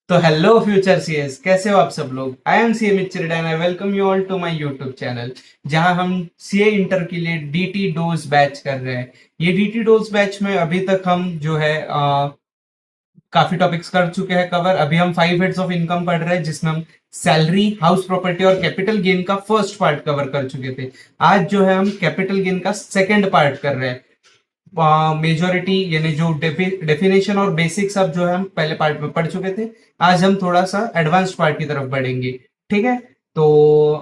तो hello future CS, कैसे हो आप सब लोग। I am C Mitchar and I welcome you all to my YouTube channel, जहां हम सीए इंटर के लिए डीटी डोज बैच कर रहे हैं। ये डीटी डोज बैच में अभी तक हम जो है काफी टॉपिक्स कर चुके हैं कवर। अभी हम 5 हेड्स ऑफ इनकम पढ़ रहे हैं, जिसमें हम सैलरी, हाउस प्रॉपर्टी और कैपिटल गेन का फर्स्ट पार्ट कवर कर चुके थे। आज जो है हम कैपिटल गेन का सेकेंड पार्ट कर रहे हैं। मेजोरिटी यानी जो डेफिनेशन और बेसिक्स सब जो है हम पहले पार्ट में पढ़ चुके थे। आज हम थोड़ा सा एडवांस पार्ट की तरफ बढ़ेंगे। ठीक है, तो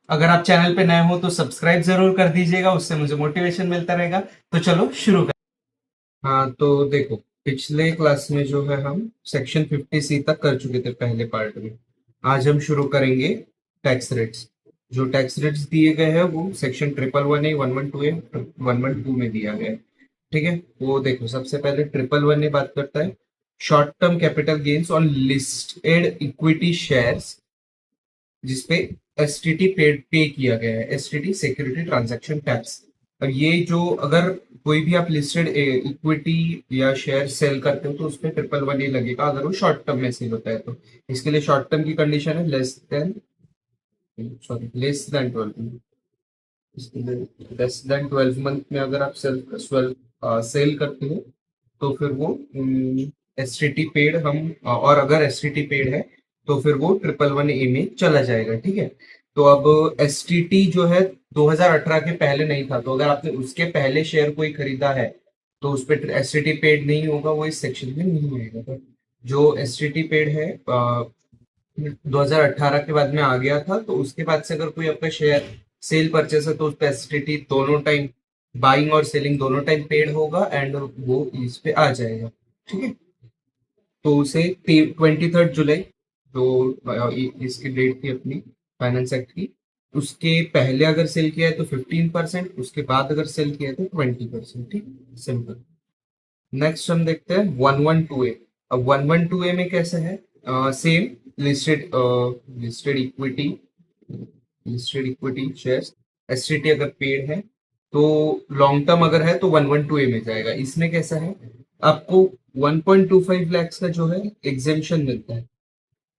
अगर आप चैनल पे नए हो तो सब्सक्राइब जरूर कर दीजिएगा, उससे मुझे मोटिवेशन मिलता रहेगा। तो चलो शुरू कर। हाँ तो देखो, पिछले क्लास में जो है हम सेक्शन 50C तक कर चुके थे पहले पार्ट में। आज हम शुरू करेंगे टैक्स रेट्स। जो टैक्स रेट्स दिए गए हैं वो सेक्शन 111A, 112A, 112 में दिया गया है। ठीक है, वो देखो, सबसे पहले 111A बात करता है short term capital gains on listed equity shares, जिसपे एसटीटी पे किया गया है, एसटीटी सिक्योरिटी ट्रांजैक्शन टैक्स। अब ये जो अगर कोई भी आप लिस्टेड इक्विटी या शेयर सेल करते हो तो उस पर 111A लगेगा, अगर वो शॉर्ट टर्म में सेल होता है तो। इसके लिए शॉर्ट टर्म की कंडीशन है less than 12 month. Less than 12 month में अगर आप सेल करते हो तो फिर वो एस टी टी पेड हम, और अगर एस टी टी पेड है तो फिर वो 111A में चला जाएगा। ठीक है, तो अब एस टी टी जो है 2018 के पहले नहीं था, तो अगर आपने उसके पहले शेयर कोई खरीदा है तो उस पर एस टी टी पेड नहीं होगा, वो इस सेक्शन में नहीं आएगा। तो जो एस टी टी पेड है 2018 के बाद में आ गया था, तो उसके बाद से अगर कोई आपका शेयर सेल परचेस है तो उस पर एस टी टी दोनों टाइम, बाइंग और सेलिंग दोनों टाइम पेड होगा एंड वो इस पे आ जाएगा। ठीक है, तो उसे 23 जुलाई, जो इसकी डेट थी अपनी फाइनेंस एक्ट की, उसके पहले अगर सेल किया है तो 15%, उसके बाद अगर सेल किया है तो 20%। ठीक, सिंपल। नेक्स्ट हम देखते हैं 112A। अब 112A में कैसे है, same listed listed equity listed equity shares, STT अगर पेड है तो, लॉन्ग टर्म अगर है तो 112A में जाएगा। इसमें कैसा है, आपको 1.25 लाख का जो है एग्जेम्पशन मिलता है।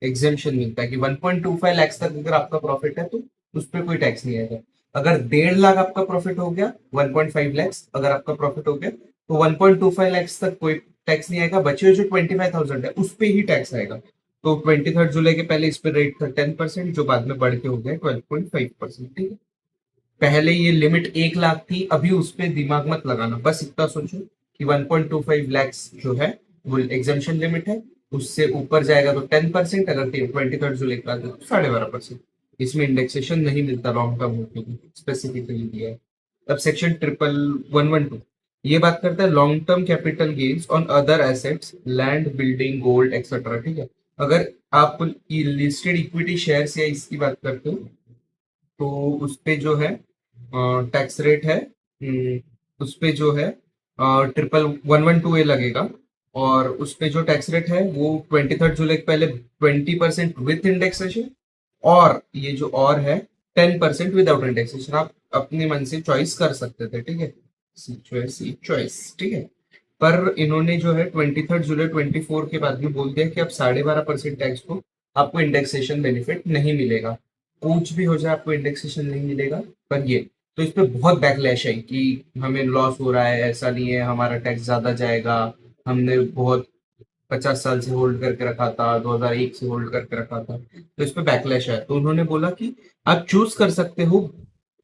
एग्जेम्पशन मिलता है कि 1.25 लाख तक अगर आपका प्रॉफिट है तो उस पर कोई टैक्स नहीं आएगा। अगर 1.5 लाख आपका प्रॉफिट हो गया, 1.5 लाख अगर आपका प्रॉफिट हो गया तो 1.25 लाख तक कोई टैक्स नहीं आएगा। बचे हुए जो 25,000 है उस पे ही टैक्स आएगा। तो 23 जुलाई के पहले इस पे रेट था 10%, जो बाद में बढ़ के हो गया 12.5%। ठीक है, पहले ये लिमिट 1 लाख थी, अभी उस पर दिमाग मत लगाना, बस इतना सोचो कि 1.25 लाख जो है वो एग्जामेशन लिमिट है। उससे ऊपर जाएगा तो 10%, अगर 23 जुलाई का तो 12.5%। इसमें इंडेक्सेशन नहीं मिलता, लॉन्ग टर्म होते स्पेसिफिकली दिया है। अब सेक्शन 11112 ये बात करता है long term capital gains on other assets, land, building, gold etcetera. ठीक है, अगर आप लिस्टेड इक्विटी शेयर्स या इसकी बात करते हो तो उस पे जो है टैक्स रेट है, उस पे जो है 11112A लगेगा। और उस पे जो टैक्स रेट है वो 23 जुलाई के पहले 20% विथ इंडेक्सेशन, और ये जो और है 10% विदाउट इंडेक्सेशन। आप अपने मन से चॉइस कर सकते थे। ठीक है, सी चॉइस। ठीक है, पर इन्होंने जो है 23 जुलाई 24 के बाद में बोल दिया कि अब 12.5% टैक्स को आपको इंडेक्सेशन बेनिफिट नहीं मिलेगा। कुछ भी हो जाए आपको इंडेक्सेशन नहीं मिलेगा। पर ये, तो इस पे बहुत बैकलैश है कि हमें लॉस हो रहा है, ऐसा नहीं है, हमारा टैक्स ज्यादा जाएगा, हमने बहुत 50 साल से होल्ड करके रखा था, 2001 से होल्ड करके रखा था। तो इस पे बैकलैश है, तो उन्होंने बोला कि आप चूज कर सकते हो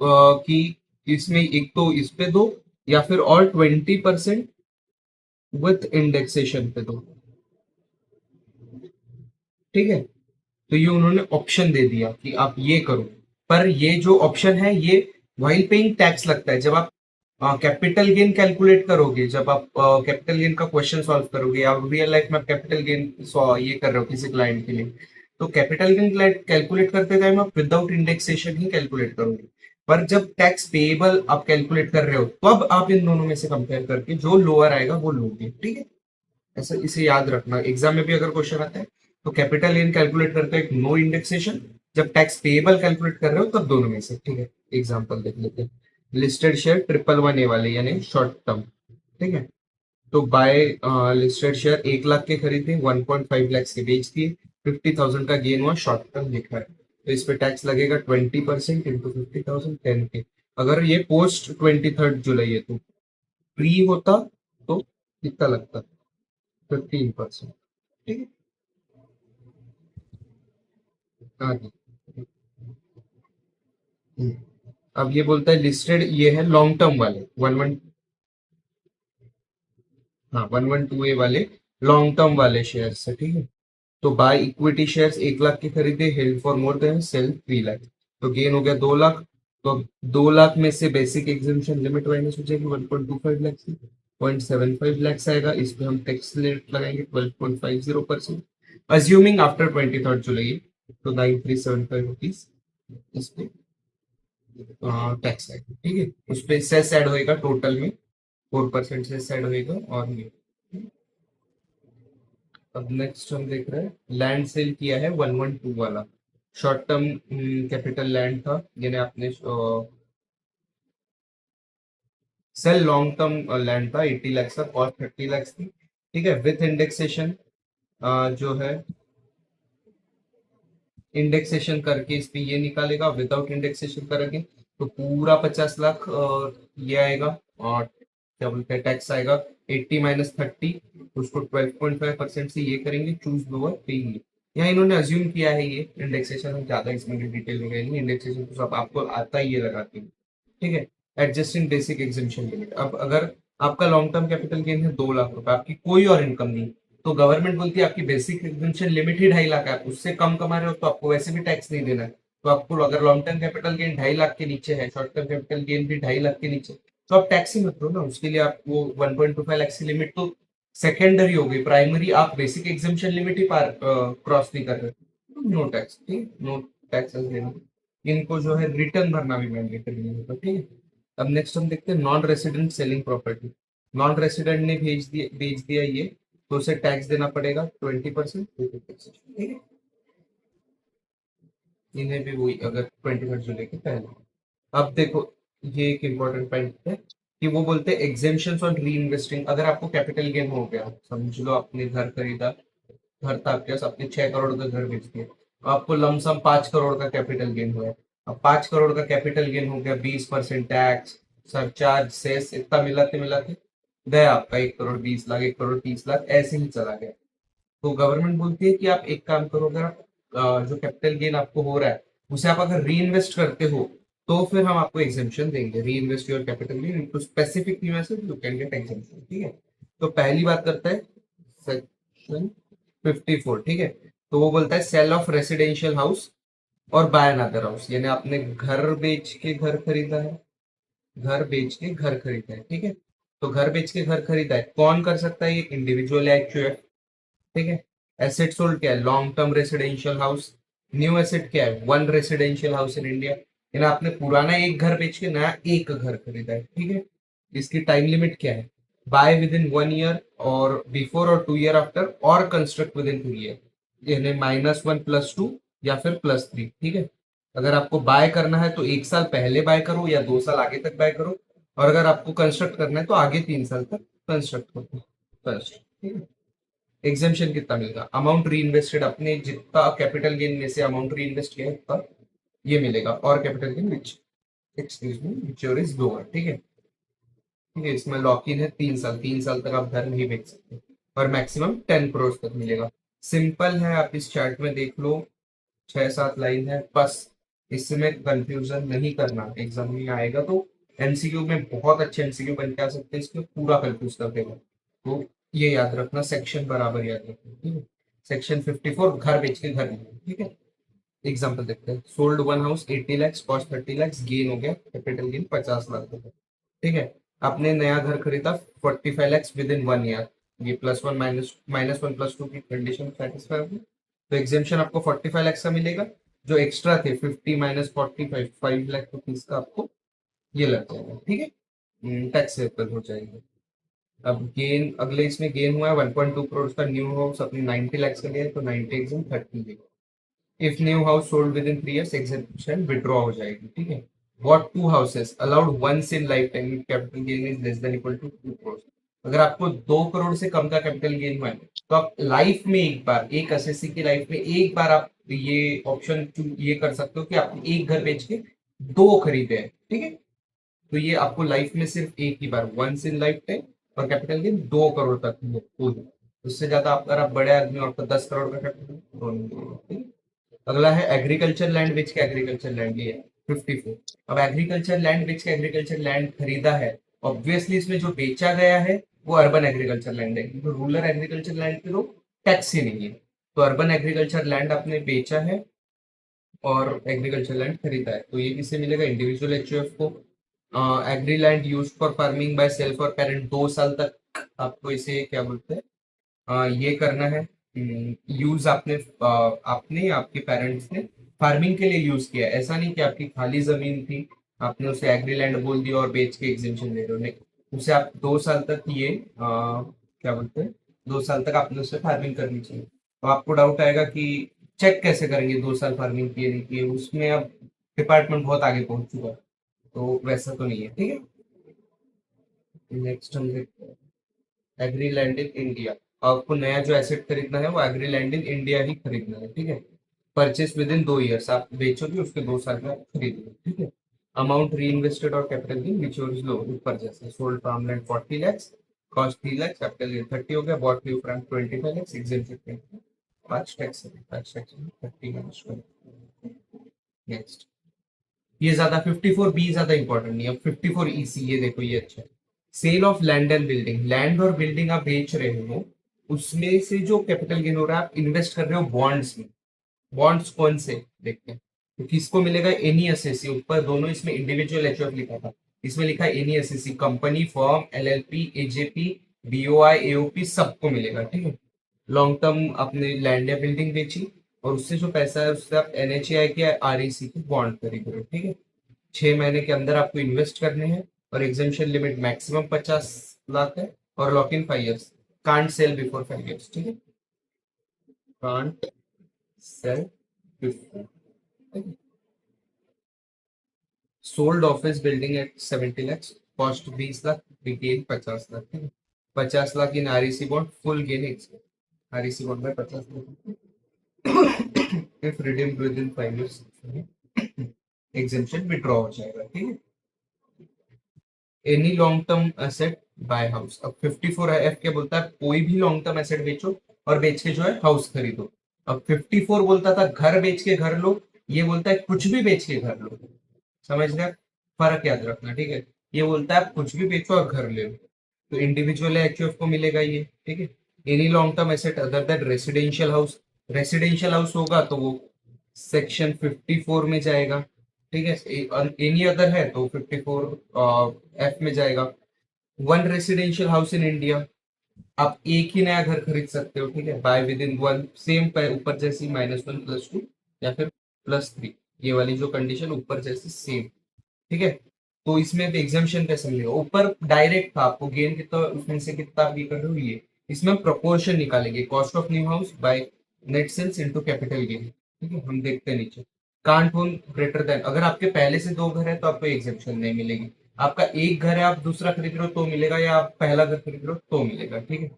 कि इसमें एक तो इस पे दो, या फिर और 20% विथ इंडेक्सेशन पे दो। ठीक है, तो ये उन्होंने ऑप्शन दे दिया कि आप ये करो। पर ये जो ऑप्शन है ये व्हाइल पेइंग टैक्स लगता है। जब आप कैपिटल गेन कैलकुलेट करोगे, जब आप कैपिटल गेन का क्वेश्चन सॉल्व करोगे, या रियल लाइफ में आप कैपिटल गेन ये कर रहे हो किसी क्लाइंट के लिए, तो कैपिटल गेन कैलकुलेट करते टाइम आप विदाउट इंडेक्सेशन ही कैलकुलेट करोगे। पर जब टैक्स पेएबल आप कैलकुलेट कर रहे हो तब आप इन दोनों में से कंपेयर करके जो लोअर आएगा वो लोगे। ठीक है, ऐसा इसे याद रखना, एग्जाम में भी अगर क्वेश्चन आता है तो कैपिटल गेन कैलकुलेट करते हैं नो इंडेक्सेशन, जब टैक्स पेएबल कैलकुलेट कर रहे हो तब दोनों में से। ठीक है, एग्जांपल देख लेते हैं। लिस्टेड शेयर 111A वाले यानी शॉर्ट टर्म। ठीक है, तो बाय लिस्टेड शेयर 1 लाख के खरीदे, 1.5 लाख के बेच दिए, 50,000 का गेन हुआ, शॉर्ट टर्म लिखा है, तो इस पे टैक्स लगेगा 20% इंटू 50,000, 10K। अगर ये पोस्ट 23 जुलाई है तो प्री होता तो कितना लगता, 15%। ठीक है। हाँ जी। हम्म। अब ये बोलता है लिस्टेड, ये है लॉन्ग टर्म वाले 11, हाँ 112A वाले लॉन्ग टर्म वाले शेयर है, ठीक है। तो बाय इक्विटी शेयर्स 1 लाख के खरीदे, held for more than, sale 3 lakh, तो गेन हो गया 2 लाख। तो अब 2 लाख में से बेसिक एग्जामेशन लिमिट माइनस हो जाएगी 1.25 लाख से, 0.75 लाख आएगा, इस पे हम टैक्स रेट लगाएंगे 12.50%, अज्यूमिंग आफ्टर 23 जुलाई, तो 9375 रुपीज इस पे टैक्स आएगा, ठीक है। उस पे सेस ऐड होएगा, टोटल में 4% सेस ऐड होएगा, और ये अब नेक्स्ट हम देख रहे हैं लैंड सेल किया है 112 वाला, शॉर्ट टर्म कैपिटल लैंड था, यानी आपने सेल लॉन्ग टर्म लैंड था, 80 लाख का, कॉस्ट 30 लाख थी, ठीक है। विथ इंडेक्सेशन जो है, इंडेक्सेशन करके इस पे ये निकालेगा, विदाउट इंडेक्सेशन करेंगे तो पूरा 50 लाख ये आएगा, और क्या बोलते हैं टैक्स आएगा 80 - 30, उसको 12.5% से ये करेंगे, चूज लोअर पेइंग। यहाँ इन्होंने अज्यूम किया है, ये इंडेक्सेशन हम ज्यादा इसमें डिटेल में गए नहीं, इंडेक्सेशन तो सब आपको आता ही है लगाते हैं, ठीक है। एडजस्टिंग बेसिक एग्जामेशन लिमिट, अब अगर आपका लॉन्ग टर्म कैपिटल गेन है 2 लाख रुपए, आपकी कोई और इनकम नहीं, तो गवर्नमेंट बोलती है आपकी बेसिक एग्जामेशन लिमिट ही 2.5 लाख है, आप उससे कम कमा रहे हो तो आपको वैसे भी टैक्स नहीं देना है। तो आपको अगर long term capital gain 2.5 lakh के नीचे है, शॉर्ट टर्म कैपिटल गेन भी 2.5 लाख के नीचे, तो आप टैक्स ही मत दो ना, उसके लिए आप वो 1.25 लाख की लिमिट तो सेकेंडरी हो गई, प्राइमरी आप बेसिक एग्जामेशन लिमिट ही पार क्रॉस नहीं कर रहे, नो टैक्स, ठीक, नो टैक्सेस देना। इनको जो है रिटर्न भरना भी मैंडेटरी नहीं होता, ठीक है। अब नेक्स्ट हम देखते हैं non resident selling property, non resident ने भेज दिया ये, तो उसे टैक्स देना पड़ेगा 20%, ठीक है। इन्हें भी वही, अगर 23 जुलाई के पहले। अब देखो, ये एक इम्पोर्टेंट पॉइंट है कि वो बोलते हैं एग्जेम्पशन ऑन री इन्वेस्टिंग, अगर आपको कैपिटल गेन हो गया, समझ लो आपने घर खरीदा, घर था आपके पास, आपने 6 करोड़ का घर बेच दिया, तो आपको लमसम 5 करोड़ का कैपिटल गेन हुआ है। अब 5 करोड़ का कैपिटल गेन हो गया, 20% टैक्स, सरचार्ज, सेस, इतना मिलाते मिलाते गया आपका 1 करोड़ 20 लाख, 1 करोड़ 30 लाख, ऐसे ही चला गया। तो गवर्नमेंट बोलती है कि आप एक काम करो, अगर आप जो कैपिटल गेन आपको हो रहा है उसे आप अगर री इन्वेस्ट करते हो, तो फिर हम आपको एग्जेम्पशन देंगे, री invest your capital gain into specific USA, you can get exemption, ठीक है। तो पहली बात करता है सेक्शन 54, ठीक है। तो वो बोलता है सेल ऑफ रेसिडेंशियल हाउस और बाय अनदर हाउस, यानी आपने घर बेच के घर खरीदा है, घर बेच के घर खरीदा है, ठीक है। तो घर बेच के घर खरीदा है, कौन कर सकता है, ये इंडिविजुअल या एक्चुअल, ठीक है। एसेट सोल्ड क्या है, long term residential house, new asset क्या है, one residential house in India, यानी आपने पुराना एक घर बेच के नया एक घर खरीदा है, ठीक है। इसकी टाइम लिमिट क्या है, बाय विद इन 1 ईयर और बिफोर और 2 ईयर आफ्टर, और कंस्ट्रक्ट विद इन 2 ईयर, यानी -1 + 2 या फिर +3, ठीक है। अगर आपको बाय करना है तो 1 साल पहले बाय करो या 2 साल आगे तक बाय करो, और अगर आपको कंस्ट्रक्ट करना है तो आगे 3 साल तक कंस्ट्रक्ट करो फर्स्ट, ठीक है। एग्जेम्पशन कितना मिलेगा, अमाउंट री इन्वेस्टेड, अपने जितना कैपिटल गेन में से अमाउंट री इन्वेस्ट किया है उतना ये मिलेगा, और capital gain which, excuse me, which your is lower, ठीक है। ठीक है, इसमें लॉक इन है 3 साल, 3 साल तक आप घर नहीं बेच सकते, और मैक्सिमम 10 करोड़ तक मिलेगा। सिंपल है, आप इस चार्ट में देख लो, 6-7 लाइन है बस, इसमें कंफ्यूजन नहीं करना, एग्जाम में आएगा तो एमसीक्यू में बहुत अच्छे एमसीक्यू बन के आ सकते हैं, इसको पूरा कंफ्यूज कर देगा, तो ये याद रखना, सेक्शन बराबर याद रखना, ठीक है। सेक्शन 54, घर बेच के घर लेना, ठीक है। एग्जाम्पल देखते हैं, sold one house 80 lakh, cost 30 lakh, gain हो गया कैपिटल गेन 50 लाख रुपए, ठीक है। आपने नया घर खरीदा 45 लाख विद इन 1 ईयर, ये +1 -1 + 2 की कंडीशन सेटिस्फाई होगी, तो एग्जेम्पशन आपको 45 लाख का मिलेगा, जो एक्स्ट्रा थे 50 - 45 5 लाख रुपीज का आपको ये लग जाएगा, ठीक है, टैक्स सेव हो जाएगा। अब गेन, अगले इसमें गेन हुआ है 1.2 करोड़ का, न्यू हाउस अपने 90 लाख का लिया है, तो 90 एग्जाम 30 देगा। If new house sold with in 3 years, exemption withdraw हो जाएगी, ठीक है। What to houses allowed once in life time capital gain is less than equal to 2 crore, अगर आपको 2 करोड़ से कम का कैपिटल गेन हुआ है तो आप लाइफ में एक बार, एक एसएससी की लाइफ में एक बार आप ये ऑप्शन ये कर सकते हो कि आपने एक घर बेच के दो खरीदे हैं, ठीक है। तो ये आपको लाइफ में सिर्फ एक ही बार, वंस इन लाइफ टाइम, और कैपिटल गेन 2 करोड़ तक पूरी। उससे ज्यादा आप अगर आप बड़े आदमी और आपको 10 करोड़ का कैपिटल, तो नहीं मिलेगा, ठीक है? अगला है एग्रीकल्चर लैंड बेच के एग्रीकल्चर लैंड, ये 54। अब एग्रीकल्चर लैंड बेच के एग्रीकल्चर लैंड खरीदा है, ऑब्वियसली इसमें जो बेचा गया है वो अर्बन एग्रीकल्चर लैंड है, क्योंकि रूरल एग्रीकल्चर लैंड पे तो टैक्स ही नहीं है। तो अर्बन एग्रीकल्चर लैंड आपने बेचा है और एग्रीकल्चर लैंड खरीदा है, तो ये किसे मिलेगा? इंडिविजुअल एचयूएफ को। Agri land use for farming by self और पेरेंट, 2 साल तक आपको इसे क्या बोलते हैं, ये करना है। यूज आपने आपने आपके पेरेंट्स ने फार्मिंग के लिए यूज किया, ऐसा नहीं कि आपकी खाली जमीन थी, आपने उसे एग्री लैंड बोल दिया और बेच के एग्जेम्पशन ले रहे हो, नहीं। उसे आप 2 साल तक ये क्या बोलते हैं, 2 साल तक आपने उसे फार्मिंग करनी चाहिए। तो आपको डाउट आएगा कि चेक कैसे करेंगे 2 साल फार्मिंग किए नहीं किए, उसमें अब डिपार्टमेंट बहुत आगे पहुंच चुका है, तो वैसा तो नहीं है, ठीक है। नेक्स्ट हम देखते हैं एग्री लैंड इन इंडिया। आपको नया जो एसेट खरीदना है वो एग्री लैंड इन इंडिया ही खरीदना है, ठीक है। परचेस विद इन 2 ईयर्स, आप बेचोगे उसके 2 साल में आप खरीदोगे, ठीक है। अमाउंट री इन्वेस्टेड और capital gain which is low, ऊपर जैसे sold farm land 40 lakhs, cost 3 lakhs, capital gain 30 हो गया, बॉट न्यू फ्रैंक 25 lakhs, एग्जेम्पशन 5 टैक्स 30 नेक्स्ट। ये ज्यादा 54 बी ज्यादा इंपॉर्टेंट नहीं है। अब 54 EC, ये देखो ये अच्छा है। Sale of land and building, land और बिल्डिंग आप बेच रहे हो, उसमें से जो कैपिटल गेन हो रहा है आप इन्वेस्ट कर रहे हो बॉन्ड्स में। बॉन्ड्स कौन से देखते हैं, तो किसको मिलेगा? एनी एसएससी, ऊपर दोनों इसमें इंडिविजुअल एचओएफ लिखा था, इसमें लिखा है any SSC, company, firm, LLP, AJP, BOI, AOP, सबको मिलेगा, ठीक है। लॉन्ग टर्म आपने लैंड या बिल्डिंग बेची और उससे जो पैसा है उससे आप एनएचएआई के आरईसी की बॉन्ड खरीद रहे हो, ठीक है। 6 महीने के अंदर आपको इन्वेस्ट करने हैं और एग्जामेशन लिमिट मैक्सिमम 50 लाख है, और lock in 5 years, can't sell before 5 years, ठीक है। Can't sell before, sold office building at 70 lakhs, cost 20 lakh, gain 50 lakh, ठीक है। 50 lakh in REC bond, full gain REC bond में 50 lakh, if redeemed with in 5 years exemption withdraw हो जाएगा, ठीक है। Any long term asset buy house, अब 54F क्या बोलता है? कोई भी लॉन्ग टर्म एसेट बेचो और बेच के जो है हाउस खरीदो। अब 54 बोलता था घर बेच के घर लो, ये बोलता है कुछ भी बेच के घर लो। समझ गए? फर्क याद रखना, ठीक है। ये बोलता है आप कुछ भी बेचो और घर ले लो, तो इंडिविजुअल एचयूएफ को मिलेगा ये, ठीक है। Any long term asset other that residential house, residential house होगा तो वो सेक्शन 54 में जाएगा, ठीक है। एनी अदर है तो 54 F में जाएगा। One residential house in India, आप एक ही नया घर खरीद सकते हो, ठीक है। Buy within one, same ऊपर जैसी -1 +2 या फिर +3, ये वाली जो कंडीशन ऊपर जैसी सेम, ठीक है। तो इसमें एग्जामेशन कैसे मिलेगा? ऊपर डायरेक्ट था, आपको गेन कितना उसमें से कितना आप ये कर रहे हो, ये इसमें हम प्रोपोर्शन निकालेंगे, cost of new house by net sales into capital gain, ठीक है। हम देखते हैं नीचे, कांट होन ग्रेटर देन, अगर आपके पहले से 2 घर है तो आपको एग्जेम्पशन नहीं मिलेगी। आपका एक घर है, आप दूसरा खरीद रहे हो तो मिलेगा, या आप पहला घर खरीद रहे हो तो मिलेगा, ठीक है।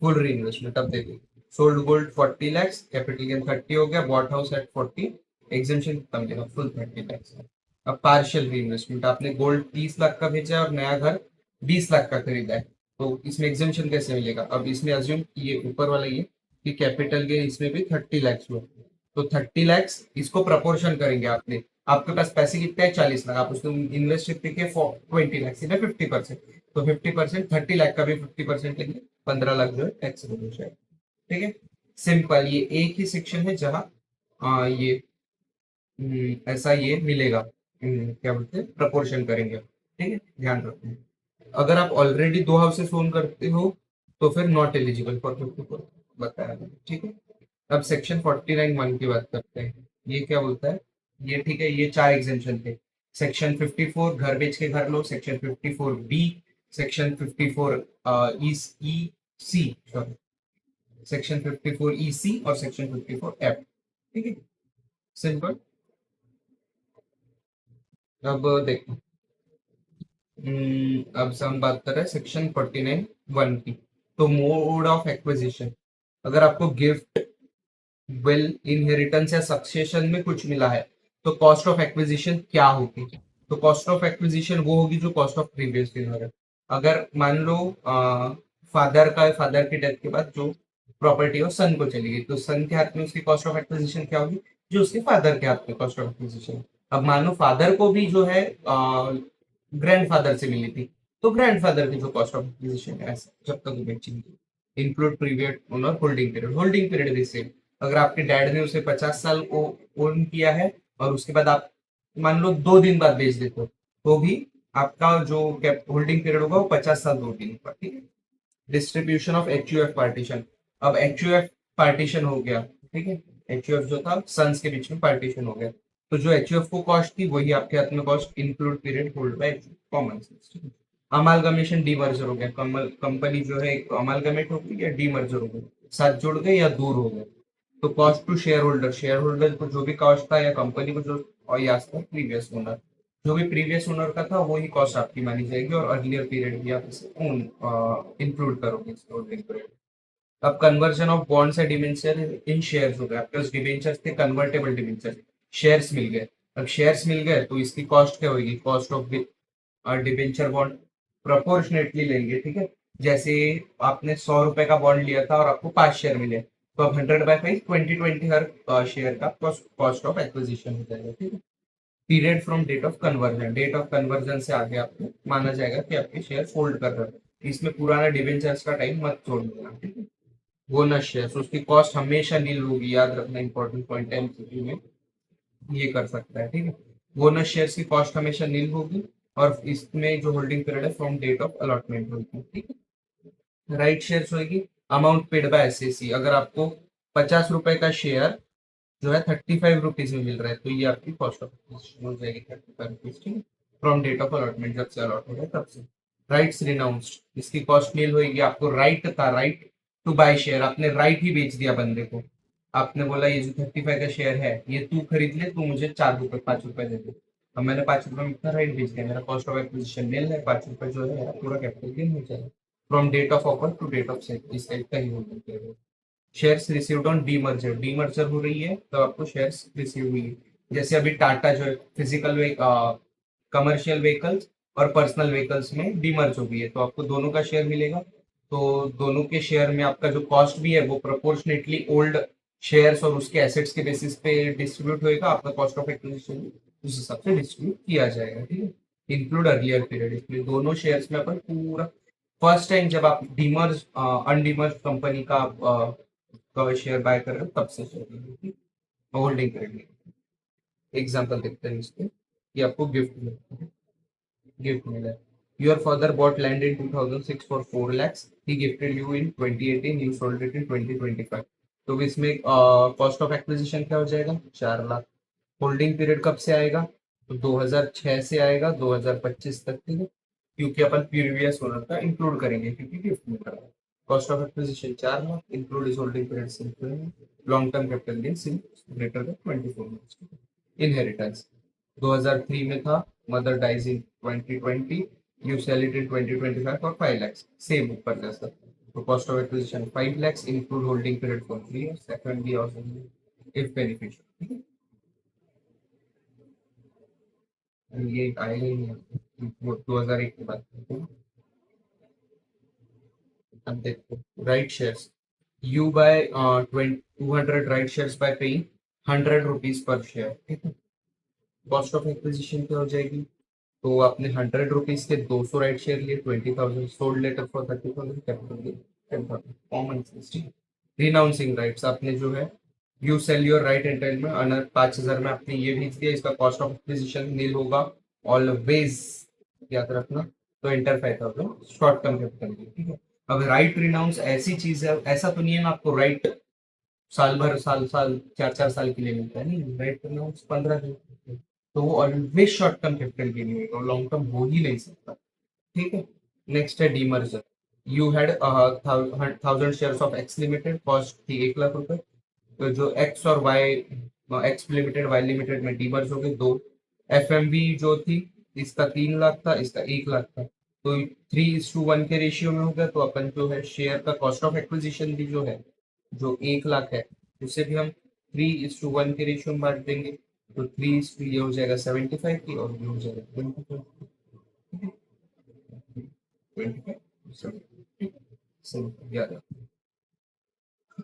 फुल री इन्वेस्टमेंट अब देखो, sold gold 40 lakhs, capital gain 30 हो गया, बॉट हाउस एट 40, एग्जेम्पशन कितना मिलेगा? Full 30 lakhs। अब पार्शियल री इन्वेस्टमेंट, आपने गोल्ड 30 लाख का भेजा है और नया घर 20 लाख का खरीदा है, तो इसमें एग्जेम्पशन कैसे मिलेगा? अब इसमें अज्यूम ये ऊपर वाला ये कि कैपिटल गेन इसमें भी 30 lakhs हुआ, तो 30 lakhs इसको प्रपोर्शन करेंगे आपने, आपके पास पैसे कितने हैं? 40 लाख, आप उसको इन्वेस्ट कितने के? 20 lakhs, 50%, तो 50%, 30 लाख का भी 50% लेंगे, 15 लाख जो है टैक्स हो जाएगा, ठीक है। सिंपल, ये एक ही सेक्शन है जहाँ ये ऐसा ये मिलेगा, क्या बोलते हैं, प्रपोर्शन करेंगे, ठीक है, ध्यान रखना। अगर आप ऑलरेडी 2 हाउसेस ओन करते हो तो फिर नॉट एलिजिबल फॉर 54, बताया मैंने, ठीक है। अब सेक्शन 49(1) की बात करते हैं, ये क्या बोलता है? ये ठीक है, ये 4 एग्जेम्पशन थे। सेक्शन 54 घर बेच के घर लो, सेक्शन 54B, सेक्शन 54 ई सी, सॉरी, सेक्शन 54EC और सेक्शन 54F, ठीक है। सिंपल। अब देखो, अब से हम बात कर रहे हैं सेक्शन 49(1) की। तो मोड ऑफ एक्विजिशन, अगर आपको गिफ्ट, विल, इनहेरिटेंस या सक्सेशन में कुछ मिला है तो कॉस्ट ऑफ एक्विजिशन क्या होगी? तो कॉस्ट ऑफ एक्विजिशन वो होगी जो कॉस्ट ऑफ प्रीवियस ईयर है। अगर मान लो फादर की डेथ के बाद जो प्रॉपर्टी है सन को चली गई, तो सन के हाथ में उसकी कॉस्ट ऑफ एक्विजिशन क्या होगी? जो उसके फादर के हाथ में कॉस्ट ऑफ एक्विजिशन। अब मान लो फादर को भी जो है ग्रैंडफादर से मिली थी, तो ग्रैंडफादर की जो कॉस्ट ऑफ एक्विजिशन है जब तक वो बेचेंगे, include period owner holding period. Holding period भी सेम। अगर आपके डैड ने उसे 50 साल को ओन किया है और उसके बाद आप मान लो 2 दिन बाद बेच देते हो, तो भी आपका जो होल्डिंग पीरियड होगा वो 50 साल 2 दिन का, ठीक है। Distribution of H partition. अब एच पार्टीशन हो गया, ठीक है। एच जो था सन्स के बीच में पार्टीशन हो गया, तो जो एच को कॉस्ट थी वही आपके हाथ में cost include period hold by common sense. Amalgamation demerger हो गया, कंपनी जो है अमालगमेट हो गई या डीमर्जर हो गई, साथ जुड़ गए या दूर हो गए। तो कॉस्ट टू शेयर होल्डर को जो भी कॉस्ट था या कंपनी को जो, और या प्रीवियस ओनर, जो भी प्रीवियस ओनर का था वही कॉस्ट आपकी मानी जाएगी और अर्लियर पीरियड भी आप इसे इंक्लूड करोगे इस होल्डिंग पीरियड। अब conversion of bonds and debenture in shares हो गया। आपके पास डिबेंचर्स थे, कन्वर्टेबल डिबेंचर, शेयर्स मिल गए। अब शेयर्स मिल गए तो इसकी कॉस्ट क्या होगी? Cost of debenture bond proportionately लेंगे, ठीक है। जैसे आपने 100 रुपए का बॉन्ड लिया था और आपको 5 शेयर मिले, तो अब 100/5 20 हर शेयर का कॉस्ट ऑफ एक्विजिशन हो जाएगा, ठीक है। Period from date of conversion, date of conversion से आगे आपको माना जाएगा कि आपके शेयर फोल्ड कर रहे हैं। इसमें पुराना डिबेंचर्स का टाइम मत छोड़ देना, ठीक है। बोनस शेयर, उसकी कॉस्ट हमेशा नील होगी, याद रखना, इंपॉर्टेंट पॉइंट है एमसीक्यू में ये कर सकता है, ठीक है। बोनस शेयर्स की कॉस्ट हमेशा नील होगी और इसमें जो होल्डिंग पीरियड है फ्रॉम डेट ऑफ अलॉटमेंट होगी, ठीक है। राइट शेयर्स होगी, अमाउंट पेड बाय एसएसी। अगर आपको 50 रुपए का शेयर जो है 35 रुपीज में मिल रहा है, तो ये आपकी कॉस्ट ऑफ एक्विजिशन हो जाएगी 35 रुपीज, ठीक है। फ्रॉम डेट ऑफ अलॉटमेंट, जब से अलॉट हो गया तब से। राइट्स रिनाउंस्ड, इसकी कॉस्ट नील होगी। आपको राइट था, राइट टू बाय शेयर, आपने राइट ही बेच दिया बंदे को। आपने बोला ये जो 35 का शेयर है ये तू खरीद ले, तू मुझे 4 रुपए 5 रुपए दे दे। अब मैंने 5 रुपए में इतना राइट बेच दिया, मेरा कॉस्ट ऑफ एक्विजिशन नील है, 5 रुपए जो है मेरा पूरा कैपिटल गेन हो जाएगा। From date of offer to date of sale, इस टाइप का ही होगा। Shares received on demerger, demerger हो रही है तो आपको शेयर्स रिसीव हुई। जैसे अभी टाटा जो है फिजिकल कमर्शियल व्हीकल्स और पर्सनल व्हीकल्स में डीमर्ज हो गई है, तो आपको दोनों का शेयर मिलेगा। तो दोनों के शेयर में आपका जो कॉस्ट भी है वो प्रोपोर्शनेटली ओल्ड शेयर्स और उसके एसेट्स के बेसिस पे डिस्ट्रीब्यूट होएगा। आपका कॉस्ट ऑफ एक्विजिशन उस हिसाब से डिस्ट्रीब्यूट किया जाएगा, ठीक है। इंक्लूड अर्लियर पीरियड, इसलिए दोनों शेयर्स में अपन पूरा फर्स्ट टाइम जब आप डीमर्ज अनडीमर्ज कंपनी का शेयर बाय कर रहे हो तब से शेयर होल्डिंग करेंगे। एग्जांपल देखते हैं इसके कि आपको गिफ्ट मिला है। Your father bought land in 2006 for 4 lakhs, he gifted you in 2018, you sold it in 2025। तो इसमें कॉस्ट ऑफ एक्विजिशन क्या हो जाएगा? 4 लाख। होल्डिंग पीरियड कब से आएगा? तो 2006 से आएगा 2025 तक, ठीक है, क्योंकि अपन प्रीवियस ओनर का इंक्लूड करेंगे क्योंकि गिफ्ट मिल रहा है। Cost of acquisition 4 lakh, include is holding period simple, long term capital gain since greater than 24 months. Inheritance 2003 में था, mother dies in 2020, you sell it in 2025 for 5 lakhs, same ऊपर जैसा। तो cost of acquisition 5 lakhs, include holding period for 3 years, second भी और if beneficial, ठीक है। ये आएगा ही नहीं, 2001 के बाद। अब देखो right shares, you buy 200 right shares by paying 100 rupees पर शेयर, ठीक है। कॉस्ट ऑफ एक्विजिशन क्या हो जाएगी? तो आपने 100 रुपीज के 200 राइट शेयर लिए, 20,000 sold later for 30,000, capital gain 10,000, common sense, ठीक है। रिनाउंसिंग राइट्स, आपने जो है you sell your right entitlement अनर 5,000 में आपने ये भेज दिया, इसका कॉस्ट ऑफ एक्विजिशन नील होगा ऑलवेज, याद रखना। तो enter 5,000 short term capital gain, ठीक है। अब राइट रिनाउंस ऐसी चीज है, ऐसा तो नहीं है ना आपको राइट साल भर साल साल 4 4 साल के लिए मिलता है, नहीं, राइट रिनाउंस 15 दिन, तो वो always short term capital gain होगा, लॉन्ग टर्म हो ही नहीं सकता, ठीक है। नेक्स्ट है demerger, you had 1,000 shares of X limited, cost थी 1 लाख रुपए, तो जो एक्स और Y, X limited Y limited में डीमर्ज हो गए दो। एफ जो थी इसका 3 लाख था, इसका 1 लाख था, तो 3:1 के रेशियो में हो गया। तो अपन जो है शेयर का कॉस्ट ऑफ एक्विजिशन भी जो है, जो 1 लाख है, उसे भी हम 3:1 के रेशियो में बांट देंगे। तो 3 ये हो जाएगा 75 की, और ये हो जाएगा 25, 25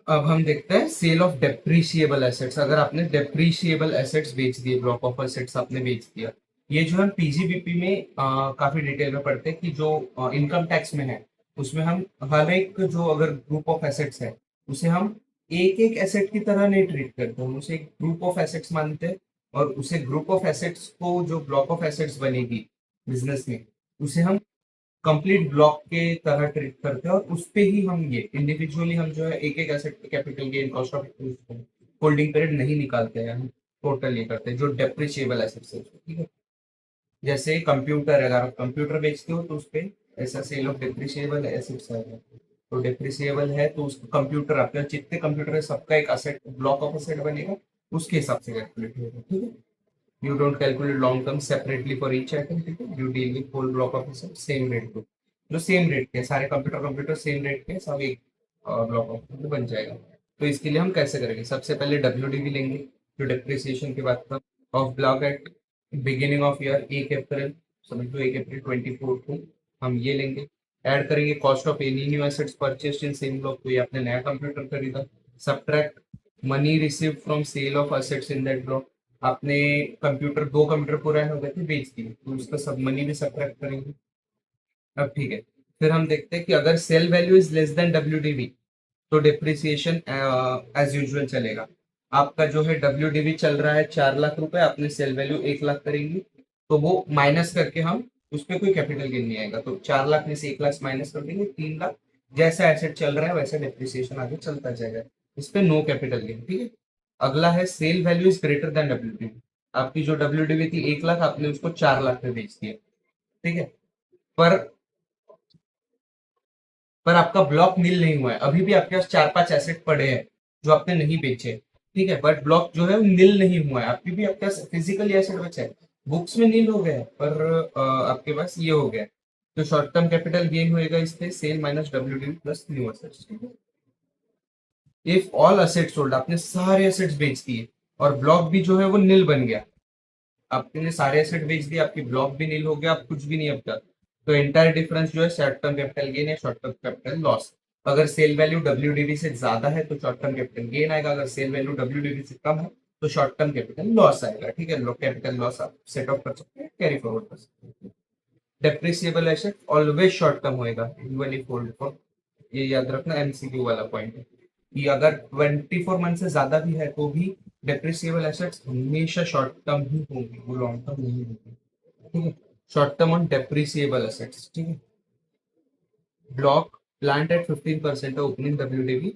अब हम देखते हैं सेल ऑफ डेप्रीशिएबल एसेट्स। अगर आपने डेप्रीशिएबल एसेट्स बेच दिए, ब्लॉक ऑफ एसेट्स आपने बेच दिया, ये जो हम पीजीबीपी में काफी डिटेल में पढ़ते हैं कि जो इनकम टैक्स में है, उसमें हम हर एक जो अगर ग्रुप ऑफ एसेट्स है, उसे हम एक एक एसेट की तरह नहीं ट्रीट करते, हम उसे एक ग्रुप ऑफ एसेट्स मानते हैं। और उसे ग्रुप ऑफ एसेट्स को जो ब्लॉक ऑफ एसेट्स बनेगी बिजनेस में, उसे हम कंप्लीट ब्लॉक के तरह ट्रीट करते हैं। और उस पे ही हम ये इंडिविजुअली हम जो है एक एक एसेट पे capital gain, cost of holding period नहीं निकालते हैं, हम टोटल ये करते हैं जो डेप्रिशिएबल एसेट्स है, ठीक है। जैसे कंप्यूटर है, अगर आप कंप्यूटर बेचते हो तो उस पे ऐसा सेल ऑफ डेप्रिशिएबल एसेट्स आएगा। तो डेप्रिशिएबल है तो उसको कंप्यूटर, आपके जितने कंप्यूटर है सबका एक असेट, ब्लॉक ऑफ एसेट बनेगा, उसके हिसाब से कैलकुलेट होगा, ठीक है। You don't calculate long term separately for each item, ठीक है। You deal with whole block of assets same rate पे, जो सेम रेट के सारे कंप्यूटर कंप्यूटर सेम रेट के सब एक ब्लॉक ऑफ बन जाएगा। तो इसके लिए हम कैसे करेंगे, सबसे पहले डब्ल्यूडीवी लेंगे, जो डेप्रिसिएशन की बात था, of block at beginning of year 1 अप्रैल, समझ लो 1 अप्रैल 24 को हम ये लेंगे। ऐड करेंगे cost of any new assets purchased in same block, कोई आपने नया कंप्यूटर खरीदा, subtract money receive from sale of assets in that block, आपने कंप्यूटर, 2 कंप्यूटर पुराने हो गए थे, बेच दिए, तो उसका सब मनी भी सब्ट्रैक्ट करेंगे। अब ठीक है, फिर हम देखते हैं कि अगर sale value is less than WDV, तो डिप्रिसिएशन एज यूजुअल चलेगा। आपका जो है डब्ल्यूडीवी चल रहा है 4 लाख रुपए, आपने सेल वैल्यू 1 लाख करेंगी, तो वो माइनस करके हम उस पर कोई कैपिटल गेन नहीं आएगा। तो 4 लाख में से 1 लाख माइनस कर देंगे, 3 लाख। जैसा एसेट चल रहा है वैसा डिप्रिसिएशन आगे चलता जाएगा, इस पे नो कैपिटल गेन, ठीक है। अगला है sale value is greater than WDV. आपकी जो डब्ल्यूडीवी थी 1 लाख, आपने उसको 4 लाख में बेच दिया, ठीक है। पर आपका ब्लॉक नील नहीं हुआ है, अभी भी आपके पास 4-5 एसेट पड़े हैं जो आपने नहीं बेचे, ठीक है। बट ब्लॉक जो है वो नील नहीं हुआ है, अभी भी आपके पास फिजिकली एसेट बचा है, बुक्स में नील हो गया है, पर आपके पास ये हो गया है। तो शॉर्ट टर्म कैपिटल गेन होएगा इस पे, sale minus WDV plus new assets, ठीक है। इफ ऑल एसेट्स सोल्ड, आपने सारे एसेट्स बेच दिए और ब्लॉक भी जो है वो नील बन गया, आपने सारे एसेट बेच दिए, आपकी ब्लॉक भी नील हो गया, आप कुछ भी नहीं अब तक, तो एंटायर डिफरेंस जो है शॉर्ट टर्म कैपिटल गेन है, शॉर्ट टर्म कैपिटल लॉस। अगर सेल वैल्यू डब्ल्यूडीवी से ज्यादा है तो शॉर्ट टर्म कैपिटल गेन आएगा, अगर सेल वैल्यू डब्ल्यूडीवी से कम है तो शॉर्ट टर्म कैपिटल लॉस आएगा, ठीक है। कैपिटल लॉस आप सेट ऑफ कर सकते हैं, कैरी फॉरवर्ड कर सकते हैं। Depreciable asset always short term होएगा, इवन इफ होल्ड फॉर, ये याद रखना, एमसीक्यू वाला पॉइंट है कि अगर 24 मंथ से ज्यादा भी है तो भी डेप्रिसिएबल एसेट्स हमेशा शॉर्ट टर्म ही होंगे, वो लॉन्ग टर्म नहीं होंगे, ठीक है। Short term on depreciable assets, ठीक है। Block plant at 15% opening WDV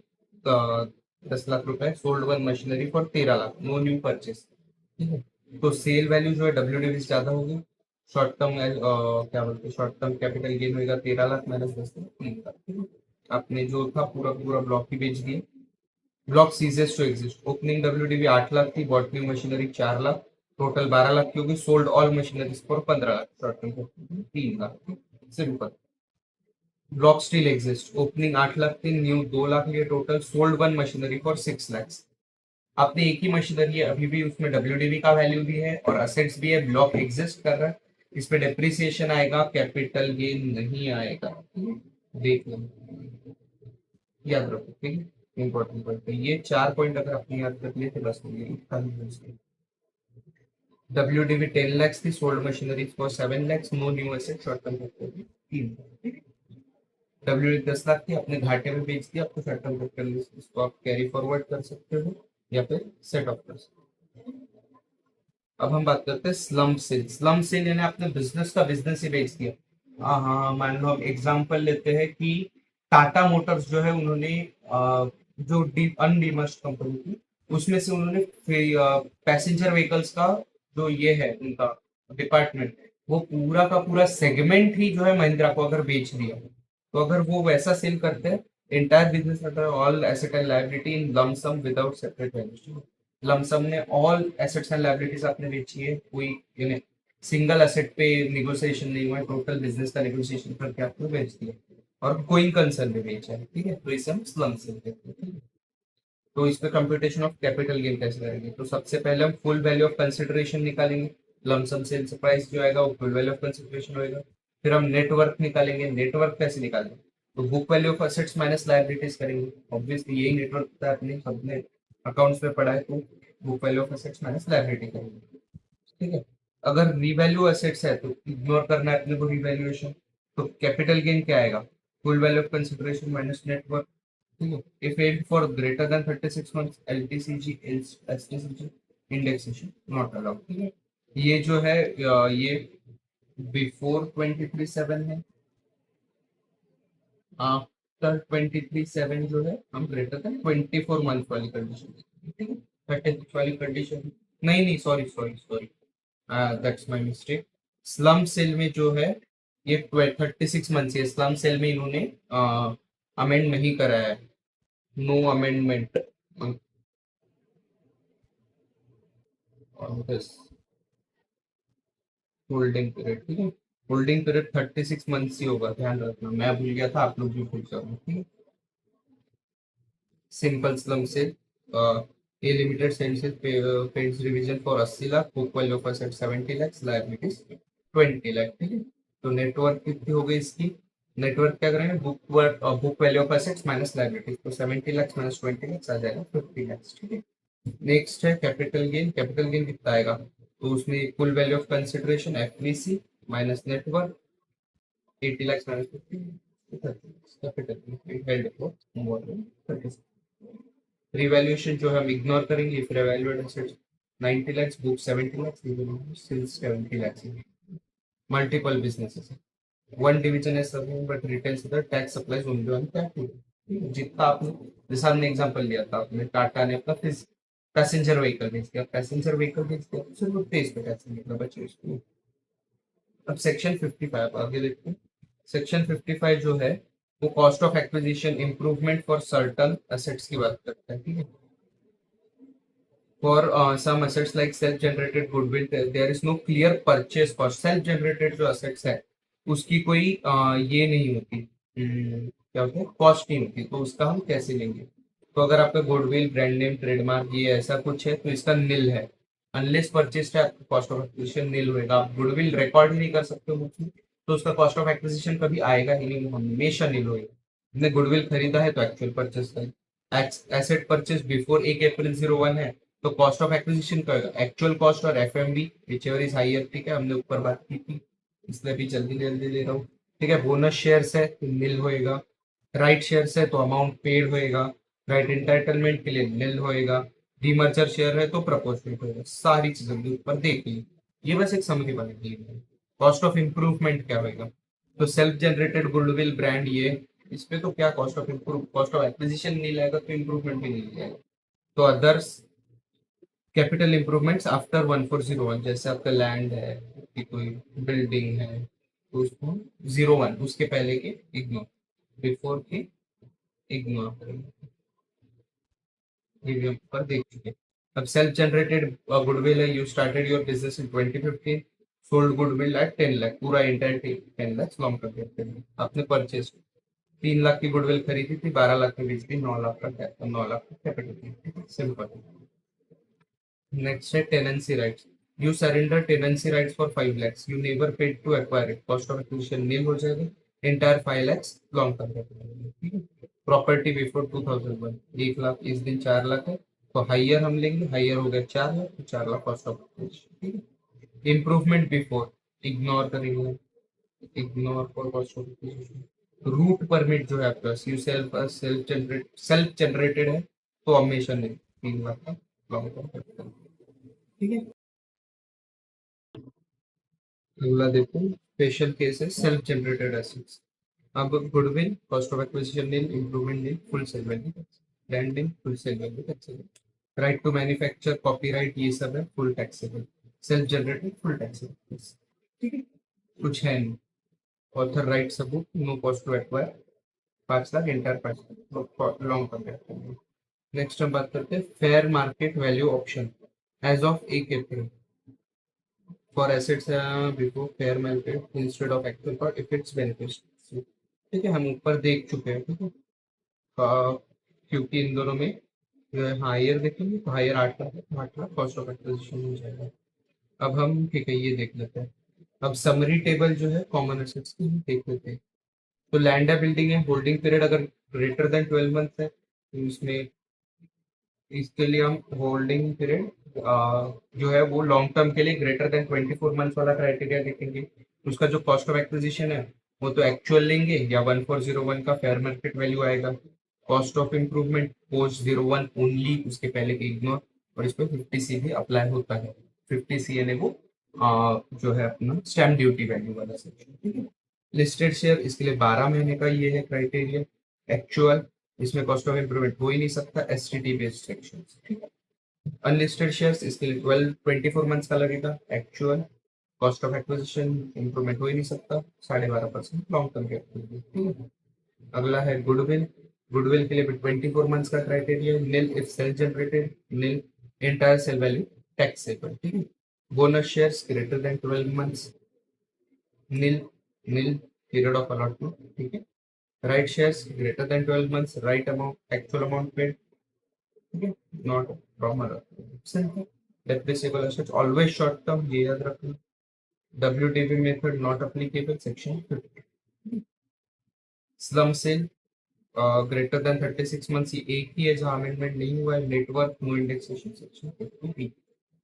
10 lakh रुपए, sold one machinery for 13 lakh, no new purchase, ठीक है। तो सेल वैल्यू जो है डब्ल्यूडीवी से ज्यादा होगी, शॉर्ट टर्म क्या बोलते हैं, शॉर्ट टर्म कैपिटल गेन होगा 13 लाख माइनस 10 लाख, 3 लाख, ठीक है। आपने जो था पूरा पूरा ब्लॉक ही बेच दिया। Block ceases to exist, opening WDV 8 lakh थी, bought new machinery 4 lakh, total 12 lakh की होगी, sold all machinery for 15 lakh, short term 3 lakh, simple. Block still exist, opening 8 lakh थी, न्यू 2 लाख लिए total, sold one machinery for 6 lakh. आपने एक ही मशीनरी है, अभी भी उसमें डब्ल्यूडीवी का वैल्यू भी है और असेट्स भी है, ब्लॉक एग्जिस्ट कर रहा है, इस पे डेप्रिसिएशन आएगा, कैपिटल गेन नहीं आएगा, देख लो, याद रखो, ठीक है। इंपॉर्टेंट पॉइंट है ये, 4 पॉइंट अगर आपने याद कर लिए तो बस डब्ल्यूडीवी 10 लाख थी, sold machinery for 7 lakh, no new asset, short term 3। WDV 10 lakh थी, आपने घाटे में बेच दिया, आपको शॉर्ट टर्म कैपिटल, इसको आप कैरी फॉरवर्ड कर सकते हो या फिर सेट ऑफ कर सकते हो। अब हम बात करते हैं स्लम सेल। स्लम सेल यानी आपने बिजनेस का बिजनेस ही बेच दिया। हाँ हाँ, मान लो हम एग्जांपल लेते हैं कि टाटा मोटर्स जो है उन्होंने जो अनडीमर्ज्ड कंपनी थी, उसमें से उन्होंने पैसेंजर व्हीकल्स का जो ये है उनका डिपार्टमेंट, वो पूरा का पूरा सेगमेंट ही जो है महिंद्रा को अगर बेच दिया, तो अगर वो वैसा सेल करते हैं, entire business all asset and liability in lump sum without separate values, lump sum ने ऑल एसेट्स एंड लायबिलिटीज आपने बेची है, कोई सिंगल एसेट पे निगोशिएशन नहीं हुआ, टोटल बिजनेस का निगोशिएशन करके आपको बेच दिया और कोई कंसर्न में बेचा है, ठीक है, तो इसे हम स्लम सेल कहते हैं, ठीक है। तो इस पे कंप्यूटेशन ऑफ कैपिटल गेन कैसे करेंगे, तो सबसे पहले हम फुल वैल्यू ऑफ कंसिडरेशन निकालेंगे, लमसम सेल्स प्राइस जो आएगा वो फुल वैल्यू ऑफ कंसिडरेशन होएगा। फिर हम नेटवर्क निकालेंगे, नेटवर्क कैसे निकालेंगे, तो book value of assets minus liabilities करेंगे, ऑब्वियसली यही नेटवर्क था, अपने सबने अकाउंट्स में पढ़ा है, तो book value of assets minus liability करेंगे, ठीक है। अगर रिवैल्यू एसेट्स है तो इग्नोर करना है अपने को रिवैल्यूएशन, तो कैपिटल गेन क्या आएगा, full value of consideration minus network, ठीक है। इफ एड for greater than 36 months LTCG STCG indexation not allowed, ठीक है। ये जो है ये बिफोर 23/7 है, आफ्टर 23/7 जो है हम ग्रेटर देन 24 मंथ वाली कंडीशन, ठीक है। 36 वाली कंडीशन नहीं नहीं, sorry sorry sorry, that's my mistake. Slump sale में जो है ये 36 मंथ से, स्लम सेल में इन्होंने अमेंड नहीं करा है, no amendment on this holding period, ठीक है। होल्डिंग पीरियड 36 मंथ ही होगा, ध्यान रखना, मैं भूल गया था, आप लोग भी भूल जाओगे, ठीक है। Simple slump sale, A limited सेल्स पेड्स division for 80 lakh, book value of asset 70 lakh, liabilities 20 lakh, ठीक है। तो नेटवर्क कितनी हो गई इसकी, नेटवर्क क्या करेंगे, book value of assets minus liabilities, तो 70 लाख माइनस 20 लाख आ जाएगा 50 लाख, ठीक है। नेक्स्ट है कैपिटल गेन, कैपिटल गेन कितना आएगा, तो उसमें full value of consideration FVC minus net worth 80 lakh minus 50, capital held for more than 30। Revaluation जो हम इग्नोर करेंगे, फिर evaluate assets 90 lakhs, book 70 lakhs, sales 70 lakhs, multiple businesses, one division है सब बट रिटेल से the tax applies only on capital, जितना आपने, जैसा हमने एग्जांपल लिया था, आपने टाटा ने अपना पैसेंजर व्हीकल बेच दिया, पैसेंजर व्हीकल बेच दिया, सिर्फ उतने इस पे टैक्स निकला, बचे उसको। अब सेक्शन 55 आगे देखते हैं। सेक्शन 55 जो है वो cost of acquisition improvement for certain assets की बात करता है, ठीक है। For some assets like self-generated goodwill, there is no clear purchase cost. Self-generated जो assets है, उसकी कोई ये नहीं होती, क्या होता है, कॉस्ट नहीं होती, तो उसका हम कैसे लेंगे, तो अगर आपका गुडविल, ब्रांड नेम, ट्रेडमार्क ये ऐसा कुछ है तो इसका निल है, अनलेस परचेज है, आपका कॉस्ट ऑफ एक्विजिशन निल होएगा, आप गुडविल रिकॉर्ड ही नहीं कर सकते हो उसमें, तो उसका कॉस्ट ऑफ एक्विजिशन कभी आएगा ही नहीं, वो हमेशा निल होएगा। हमने गुडविल खरीदा है तो एक्चुअल परचेज का, एसेट परचेज बिफोर 1 अप्रैल 01 है, तो कॉस्ट ऑफ एक्विजिशन का होगा एक्चुअल कॉस्ट और एफएमबी व्हिचएवर इज हायर, ठीक है, हमने ऊपर बात की थी, इसलिए भी जल्दी जल्दी ले रहा हूँ, ठीक है। बोनस शेयर्स है तो निल होएगा, राइट शेयर्स है तो अमाउंट पेड होएगा, राइट एंटाइटलमेंट के लिए निल होएगा, डीमर्जर शेयर है तो प्रपोर्शनेट होएगा, सारी चीजें हमने ऊपर देख ली, ये बस एक समरी बनेगी। कॉस्ट ऑफ इम्प्रूवमेंट क्या होएगा, तो सेल्फ जनरेटेड गुडविल ब्रांड ये, इस पे तो क्या cost of improve, cost of acquisition नहीं लगेगा तो इम्प्रूवमेंट भी नहीं जाएगा। तो अदर्स कैपिटल इंप्रूवमेंट्स आफ्टर 1401, जैसे आपका लैंड है कि कोई बिल्डिंग है तो उसको 01 उसके पहले के इग्नोर, बिफोर के इग्नोर करेंगे, ये भी हम ऊपर देख चुके हैं। अब सेल्फ जनरेटेड गुडविल है, you started your business in 2015, sold goodwill at 10 lakh, पूरा इंटायर 10 लाख लॉन्ग कर दिया आपने परचेज, 3 लाख की गुडविल खरीदी थी, 12 लाख में बेच दी, 9 लाख का 9 लाख का कैपिटल, सिंपल। नेक्स्ट है tenancy rights, you surrender tenancy rights for 5 lakhs, you never paid to acquire it, cost of acquisition nil हो जाएगा, entire 5 lakhs long term capital, ठीक है। प्रॉपर्टी बिफोर 2001 1 लाख, इस दिन 4 लाख है, तो हाइयर हम लेंगे, हाइयर हो गया 4 लाख, तो 4 लाख कॉस्ट ऑफ एक्विजिशन, ठीक है। इम्प्रूवमेंट बिफोर इग्नोर करेंगे, ignore for cost of acquisition. Route permit जो है आपका, यू सेल्फ जनरेटेड है तो हमेशा नहीं, 3 लाख का लॉन्ग टर्म कैपिटल, ठीक है। अगला देखो, स्पेशल केस है सेल्फ जनरेटेड एसेट्स, अब goodwill cost of acquisition nil, improvement nil, full sale value tax, branding full sale value taxable, right to manufacture copyright ये सब है full taxable, self generated full taxable, ठीक है, कुछ है नहीं। ऑथर राइट सबूत, no cost to acquire, 5 lakh entire 5 lakh long contract. Next हम बात करते हैं fair market value option as of 1 April for assets before fair market instead of actual पर इफ इट्स बेनिफिशियल। ठीक है, हम ऊपर देख चुके हैं। ठीक है, क्योंकि इन दोनों में हायर देखेंगे तो हायर 8 लाख है, 8 लाख कॉस्ट ऑफ एक्विजिशन हो जाएगा। अब हम ठीक है ये देख लेते हैं। अब समरी टेबल जो है कॉमन एसेट्स की हम देख लेते हैं। तो लैंड है, बिल्डिंग है, होल्डिंग पीरियड अगर ग्रेटर देन 12 मंथ है तो इसमें इसके लिए हम होल्डिंग पीरियड जो है वो लॉन्ग टर्म के लिए ग्रेटर देन 24 मंथ वाला क्राइटेरिया देखेंगे। उसका जो कॉस्ट ऑफ एक्विजिशन है वो तो एक्चुअल लेंगे या 1401 का फेयर मार्केट वैल्यू आएगा। Cost of improvement post 01 only, उसके पहले के इग्नोर, और इस पर 50C भी अप्लाई होता है। 50C यानी वो जो है अपना स्टैम्प ड्यूटी वैल्यू वाला सेक्शन। ठीक है, लिस्टेड शेयर इसके लिए 12 महीने का ये है क्राइटेरिया। एक्चुअल, इसमें कॉस्ट ऑफ इम्प्रूवमेंट हो ही नहीं सकता, STT बेस्ड सेक्शन। ठीक है, अनलिस्टेड शेयर्स इसके लिए 24 मंथ्स का लगेगा। Actual, cost of acquisition improvement हो ही नहीं सकता, 12.5% लॉन्ग टर्म के। ठीक है, अगला है गुडविल। गुडविल के लिए भी 24 मंथ्स का criteria, nil if self generated, nil entire sale value taxable. ठीक है, bonus shares greater than 12 months, nil nil period of allotment. ठीक है, right shares greater than 12 months, right amount actual amount paid. ठीक है, not proper depreciable assets always short term, ये याद रखना। WDV method not applicable, section 50। Slump sale greater than 36 months, ये एक ही है जहाँ अमेंडमेंट नहीं हुआ है। Net worth no indexation, section 50B।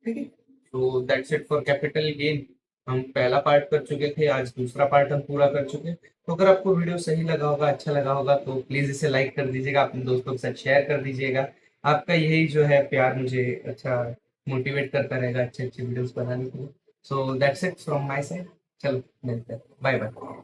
ठीक है, तो that's it for capital gain. हम पहला पार्ट कर चुके थे, आज दूसरा पार्ट हम पूरा कर चुके हैं। तो अगर आपको वीडियो सही लगा होगा, अच्छा लगा होगा, तो प्लीज इसे लाइक कर दीजिएगा, अपने दोस्तों के साथ शेयर कर दीजिएगा। आपका यही जो है प्यार मुझे अच्छा मोटिवेट करता रहेगा अच्छे अच्छे वीडियोस बनाने के लिए। So that's it from my side. चलो मिलते हैं, बाय बाय।